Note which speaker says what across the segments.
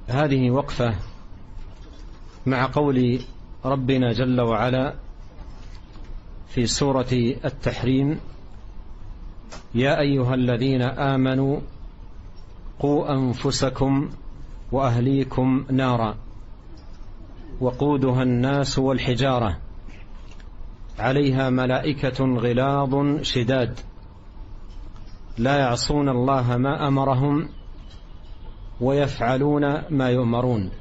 Speaker 1: هذه وقفة مع قول ربنا جل وعلا في سورة التحريم: يا أيها الذين آمنوا قوا أنفسكم وأهليكم نارا وقودها الناس والحجارة عليها ملائكة غلاظ شداد لا يعصون الله ما أمرهم ويفعلون ما يؤمرون.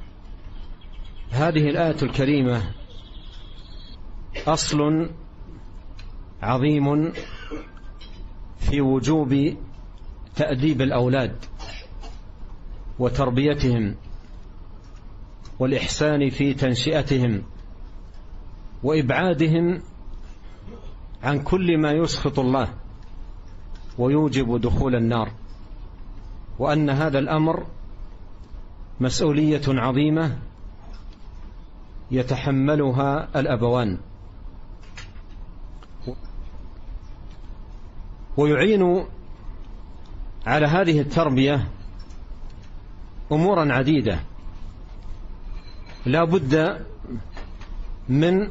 Speaker 1: هذه الآية الكريمة أصل عظيم في وجوب تأديب الأولاد وتربيتهم والإحسان في تنشئتهم وإبعادهم عن كل ما يسخط الله ويوجب دخول النار، وأن هذا الأمر مسؤولية عظيمة يتحملها الأبوان. ويعين على هذه التربية أمورا عديدة لا بد من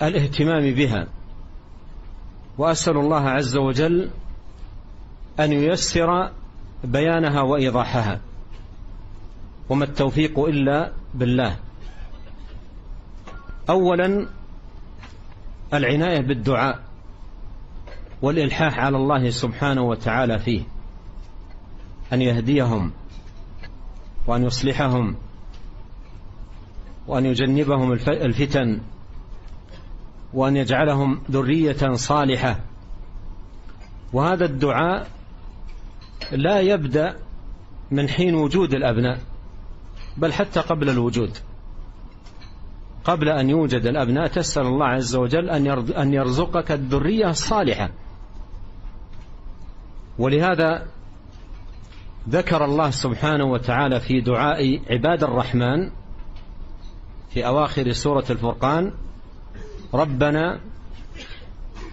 Speaker 1: الاهتمام بها، وأسأل الله عز وجل أن ييسر بيانها وإيضاحها، وما التوفيق إلا بالله. أولا العناية بالدعاء والإلحاح على الله سبحانه وتعالى فيه، أن يهديهم وأن يصلحهم وأن يجنبهم الفتن وأن يجعلهم ذرية صالحة. وهذا الدعاء لا يبدأ من حين وجود الأبناء، بل حتى قبل الوجود، قبل أن يوجد الأبناء تسأل الله عز وجل أن يرزقك الذرية الصالحة. ولهذا ذكر الله سبحانه وتعالى في دعاء عباد الرحمن في أواخر سورة الفرقان: ربنا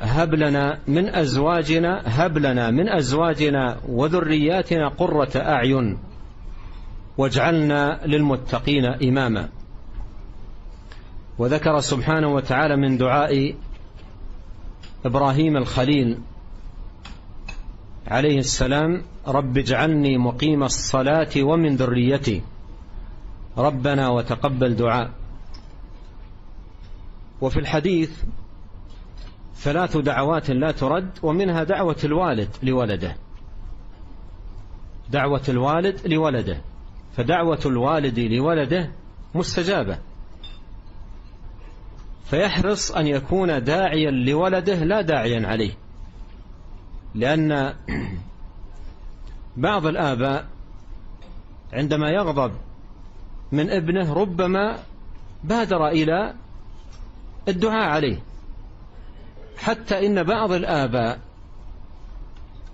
Speaker 1: هب لنا من أزواجنا وذرياتنا قرة أعين واجعلنا للمتقين إماما. وذكر سبحانه وتعالى من دعاء إبراهيم الخليل عليه السلام: رب اجعلني مقيم الصلاة ومن ذريتي ربنا وتقبل دعاء. وفي الحديث 3 دعوات لا ترد، ومنها دعوة الوالد لولده، دعوة الوالد لولده، فدعوة الوالد لولده مستجابة، فيحرص أن يكون داعيا لولده لا داعيا عليه. لأن بعض الآباء عندما يغضب من ابنه ربما بادر إلى الدعاء عليه، حتى إن بعض الآباء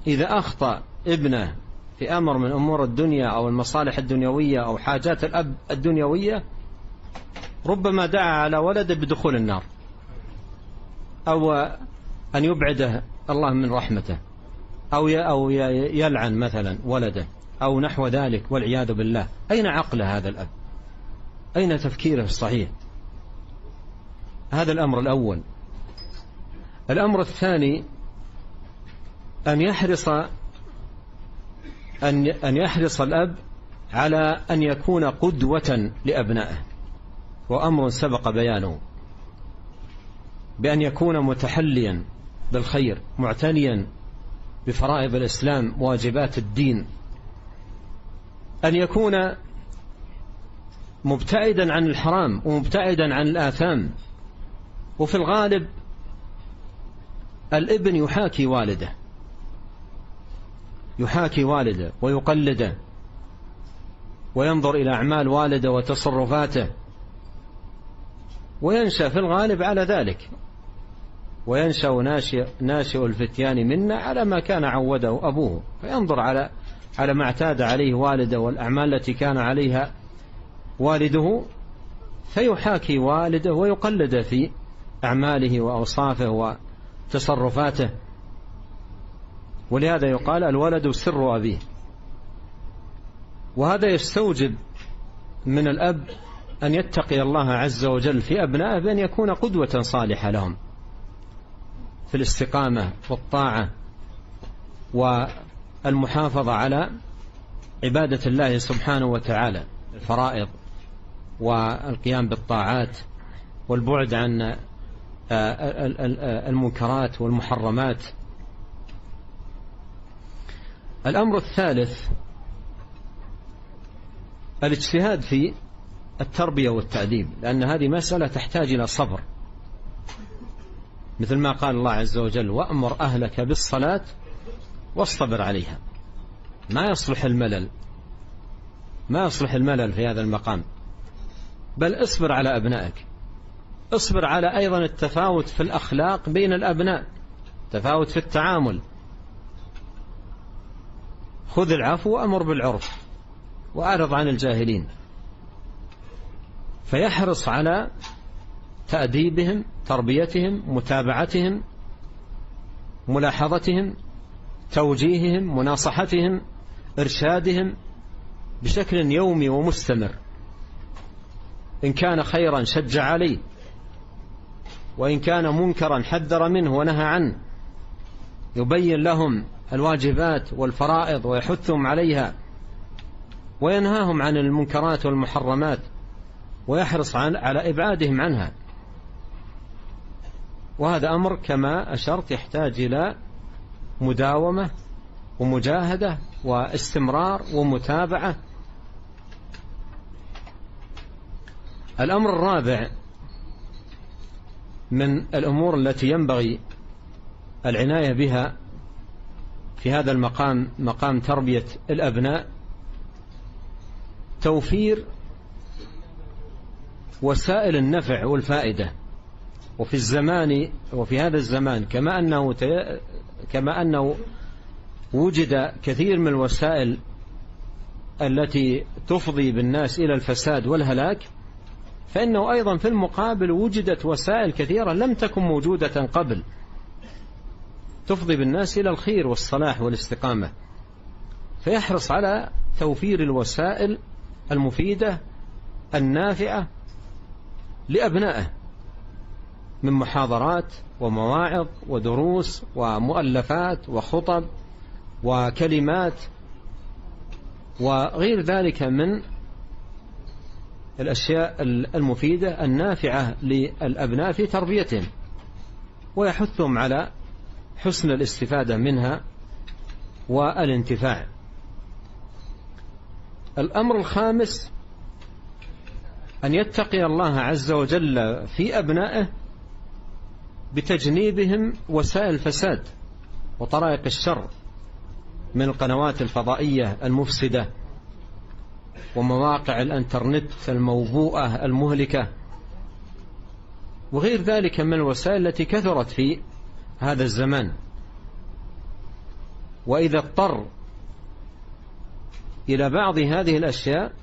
Speaker 1: إذا أخطأ ابنه في أمر من أمور الدنيا أو المصالح الدنيوية أو حاجات الأب الدنيوية ربما دعا على ولده بدخول النار أو أن يبعده الله من رحمته أو يلعن مثلا ولده أو نحو ذلك والعياذ بالله. أين عقل هذا الأب؟ أين تفكيره الصحيح؟ هذا الأمر الأول. الأمر الثاني أن يحرص الأب على أن يكون قدوة لأبنائه، وأمر سبق بيانه، بأن يكون متحليا بالخير معتنيا بفرائض الإسلام واجبات الدين، أن يكون مبتعدا عن الحرام ومبتعدا عن الآثام. وفي الغالب الابن يحاكي والده ويقلده وينظر إلى أعمال والده وتصرفاته، وينشأ في الغالب على ذلك، وينشأ ناشئ الفتيان منا على ما كان عوده أبوه، فينظر على ما اعتاد عليه والده والأعمال التي كان عليها والده، فيحاكي والده ويقلد في أعماله وأوصافه وتصرفاته. ولهذا يقال الولد سر أبيه. وهذا يستوجب من الأب أن يتقي الله عز وجل في أبنائه بأن يكون قدوة صالحة لهم في الاستقامة والطاعة والمحافظة على عبادة الله سبحانه وتعالى، الفرائض والقيام بالطاعات والبعد عن المنكرات والمحرمات. الأمر الثالث الاجتهاد في التربية والتأديب، لأن هذه مسألة تحتاج إلى صبر، مثل ما قال الله عز وجل: وأمر أهلك بالصلاة واصطبر عليها. ما يصلح الملل في هذا المقام، بل اصبر على أبنائك، اصبر على أيضا التفاوت في الأخلاق بين الأبناء، تفاوت في التعامل. خذ العفو وأمر بالعرف وأعرض عن الجاهلين. فيحرص على تأديبهم، تربيتهم، متابعتهم، ملاحظتهم، توجيههم، مناصحتهم، إرشادهم بشكل يومي ومستمر. إن كان خيرا شجع عليه، وإن كان منكرا حذر منه ونهى عنه، يبين لهم الواجبات والفرائض ويحثهم عليها، وينهاهم عن المنكرات والمحرمات، ويحرص على إبعادهم عنها. وهذا أمر كما أشرت يحتاج إلى مداومة ومجاهدة واستمرار ومتابعة. الأمر الرابع من الأمور التي ينبغي العناية بها في هذا المقام، مقام تربية الأبناء، توفير وسائل النفع والفائدة. وفي هذا الزمان كما أنه وجد كثير من الوسائل التي تفضي بالناس إلى الفساد والهلاك، فإنه أيضا في المقابل وجدت وسائل كثيرة لم تكن موجودة قبل تفضي بالناس إلى الخير والصلاح والاستقامة. فيحرص على توفير الوسائل المفيدة النافعة لأبنائه من محاضرات ومواعظ ودروس ومؤلفات وخطب وكلمات وغير ذلك من الأشياء المفيدة النافعة للأبناء في تربيتهم، ويحثهم على حسن الاستفادة منها والانتفاع. الأمر الخامس أن يتقي الله عز وجل في أبنائه بتجنيبهم وسائل الفساد وطرائق الشر من القنوات الفضائية المفسدة ومواقع الانترنت الموبوءة المهلكة وغير ذلك من الوسائل التي كثرت في هذا الزمان. وإذا اضطر إلى بعض هذه الأشياء،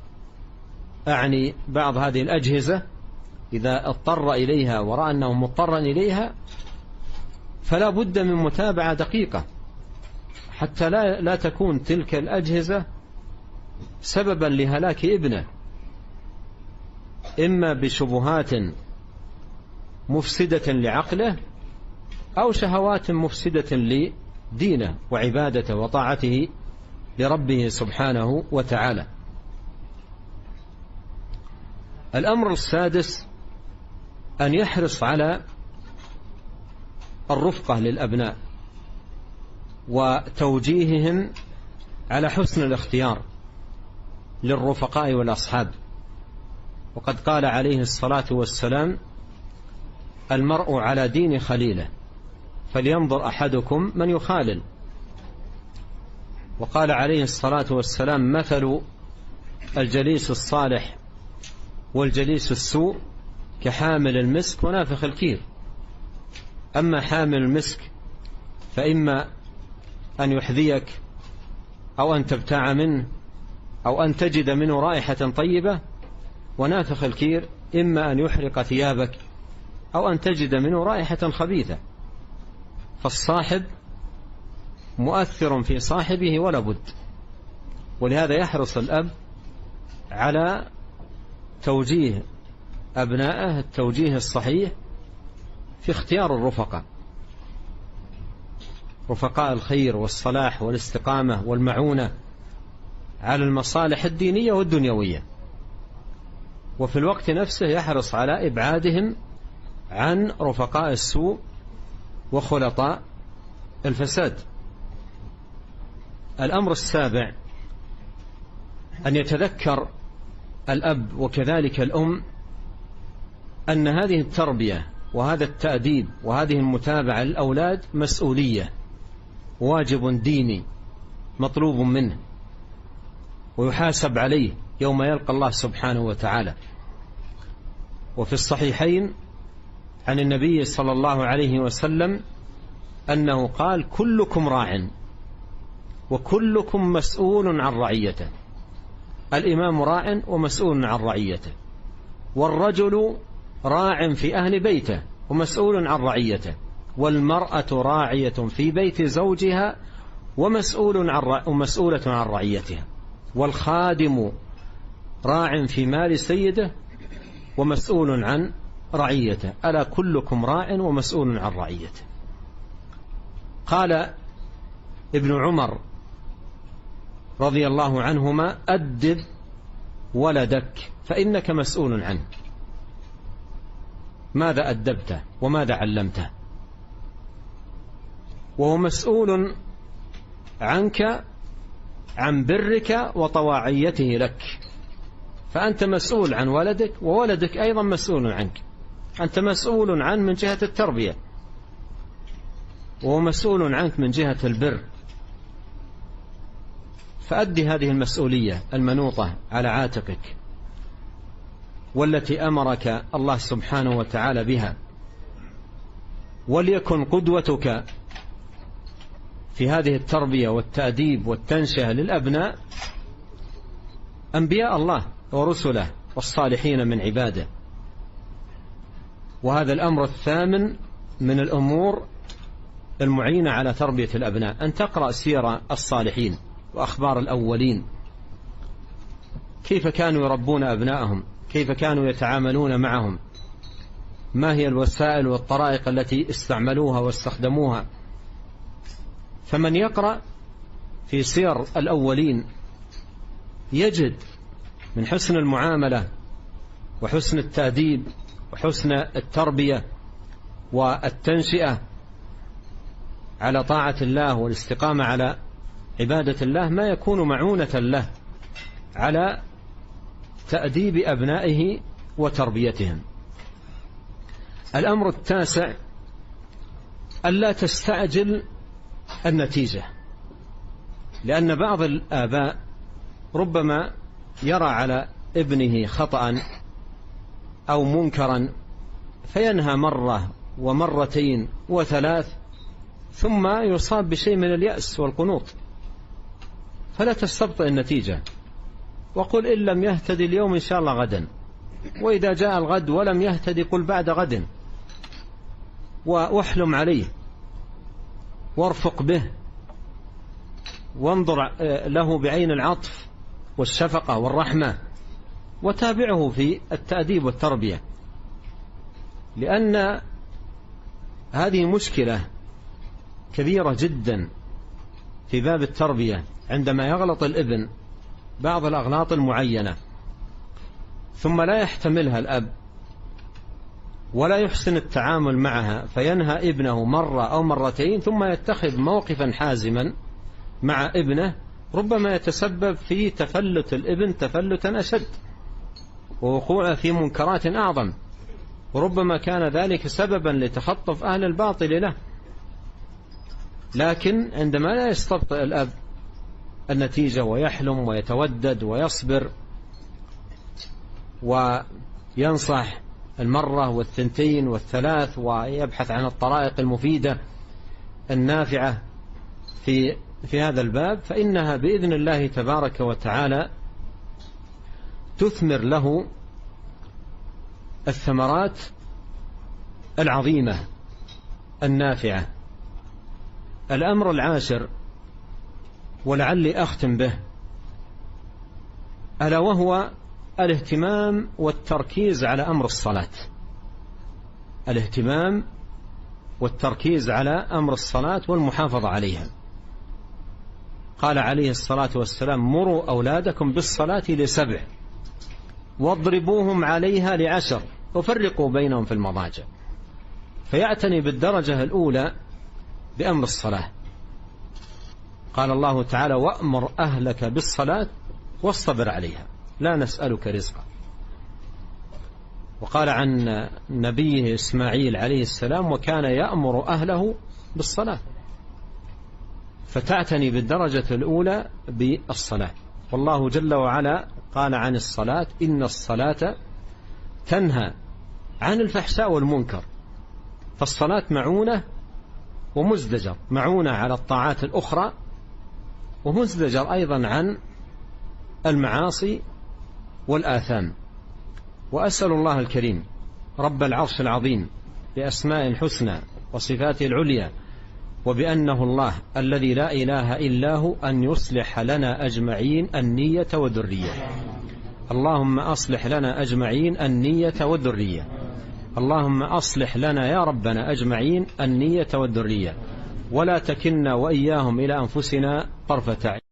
Speaker 1: أعني بعض هذه الأجهزة، إذا اضطر إليها ورأى أنه مضطرا إليها، فلا بد من متابعة دقيقة حتى لا تكون تلك الأجهزة سببا لهلاك ابنه، إما بشبهات مفسدة لعقله أو شهوات مفسدة لدينه وعبادته وطاعته لربه سبحانه وتعالى. الأمر السادس أن يحرص على الرفقة للأبناء وتوجيههم على حسن الاختيار للرفقاء والأصحاب. وقد قال عليه الصلاة والسلام: المرء على دين خليله فلينظر أحدكم من يخالل. وقال عليه الصلاة والسلام: مثل الجليس الصالح والجليس السوء كحامل المسك ونافخ الكير. أما حامل المسك فإما أن يحذيك أو أن تبتاع منه أو أن تجد منه رائحة طيبة، ونافخ الكير إما أن يحرق ثيابك أو أن تجد منه رائحة خبيثة. فالصاحب مؤثر في صاحبه ولا بد. ولهذا يحرص الأب على توجيه أبنائه التوجيه الصحيح في اختيار الرفقاء، رفقاء الخير والصلاح والاستقامة والمعونة على المصالح الدينية والدنيوية، وفي الوقت نفسه يحرص على إبعادهم عن رفقاء السوء وخلطاء الفساد. الأمر السابع أن يتذكر الأب وكذلك الأم أن هذه التربية وهذا التأديب وهذه المتابعة للأولاد مسؤولية، واجب ديني مطلوب منه ويحاسب عليه يوم يلقى الله سبحانه وتعالى. وفي الصحيحين عن النبي صلى الله عليه وسلم أنه قال: كلكم راع وكلكم مسؤول عن رعيته. الإمام راع ومسؤول عن رعيته، والرجل راع في أهل بيته ومسؤول عن رعيته، والمرأة راعية في بيت زوجها ومسؤولة عن رعيتها، والخادم راع في مال سيده ومسؤول عن رعيته. ألا كلكم راع ومسؤول عن رعيته. قال ابن عمر رضي الله عنهما: أدب ولدك فإنك مسؤول عنه. ماذا أدبته وماذا علمته؟ وهو مسؤول عنك عن برك وطواعيته لك، فأنت مسؤول عن ولدك وولدك أيضا مسؤول عنك. أنت مسؤول عنه من جهة التربية، وهو مسؤول عنك من جهة البر. فأدي هذه المسؤولية المنوطة على عاتقك والتي أمرك الله سبحانه وتعالى بها، وليكن قدوتك في هذه التربية والتأديب والتنشئة للأبناء أنبياء الله ورسله والصالحين من عباده. وهذا الأمر الثامن من الأمور المعينة على تربية الأبناء، أن تقرأ سير الصالحين وأخبار الأولين، كيف كانوا يربون أبنائهم، كيف كانوا يتعاملون معهم، ما هي الوسائل والطرائق التي استعملوها واستخدموها. فمن يقرأ في سير الأولين يجد من حسن المعاملة وحسن التأديب وحسن التربية والتنشئة على طاعة الله والاستقامة على عبادة الله ما يكون معونة له على تأديب أبنائه وتربيتهم. الأمر التاسع ألا تستعجل النتيجة، لأن بعض الآباء ربما يرى على ابنه خطأ أو منكرا فينهى مرة ومرتين وثلاث ثم يصاب بشيء من اليأس والقنوط. فلا تستبطئ النتيجة، وقل إن لم يهتدي اليوم إن شاء الله غدا، وإذا جاء الغد ولم يهتدي قل بعد غد، واحلم عليه وارفق به وانظر له بعين العطف والشفقة والرحمة، وتابعه في التأديب والتربية، لأن هذه مشكلة كبيرة جدا في باب التربية. عندما يغلط الابن بعض الأغلاط المعينة ثم لا يحتملها الأب ولا يحسن التعامل معها فينهى ابنه مرة أو مرتين ثم يتخذ موقفا حازما مع ابنه، ربما يتسبب في تفلت الابن تفلتا أشد ووقوعه في منكرات أعظم، وربما كان ذلك سببا لتخطف أهل الباطل له. لكن عندما لا يستبطئ الأب النتيجة ويحلم ويتودد ويصبر وينصح المرة والثنتين والثلاث ويبحث عن الطرائق المفيدة النافعة في هذا الباب، فإنها بإذن الله تبارك وتعالى تثمر له الثمرات العظيمة النافعة. الأمر العاشر ولعلي أختم به، ألا وهو الاهتمام والتركيز على أمر الصلاة، الاهتمام والتركيز على أمر الصلاة والمحافظة عليها. قال عليه الصلاة والسلام: مروا أولادكم بالصلاة ل7 واضربوهم عليها ل10 وفرقوا بينهم في المضاجع. فيعتني بالدرجة الأولى بأمر الصلاة. قال الله تعالى: وأمر أهلك بالصلاة واصطبر عليها لا نسألك رزقا. وقال عن نبيه إسماعيل عليه السلام: وكان يأمر أهله بالصلاة. فتعتني بالدرجة الأولى بالصلاة. والله جل وعلا قال عن الصلاة: إن الصلاة تنهى عن الفحشاء والمنكر. فالصلاة معونة ومزدجر، معونة على الطاعات الأخرى، ومزدجر أيضا عن المعاصي والآثام. وأسأل الله الكريم رب العرش العظيم بأسماء الحسنى وصفاته العليا وبأنه الله الذي لا إله إلا هو أن يصلح لنا أجمعين النية والذرية. اللهم أصلح لنا أجمعين النية والذرية. اللهم أصلح لنا يا ربنا أجمعين النية والذرية، ولا تكلنا وإياهم إلى أنفسنا طرفة عين.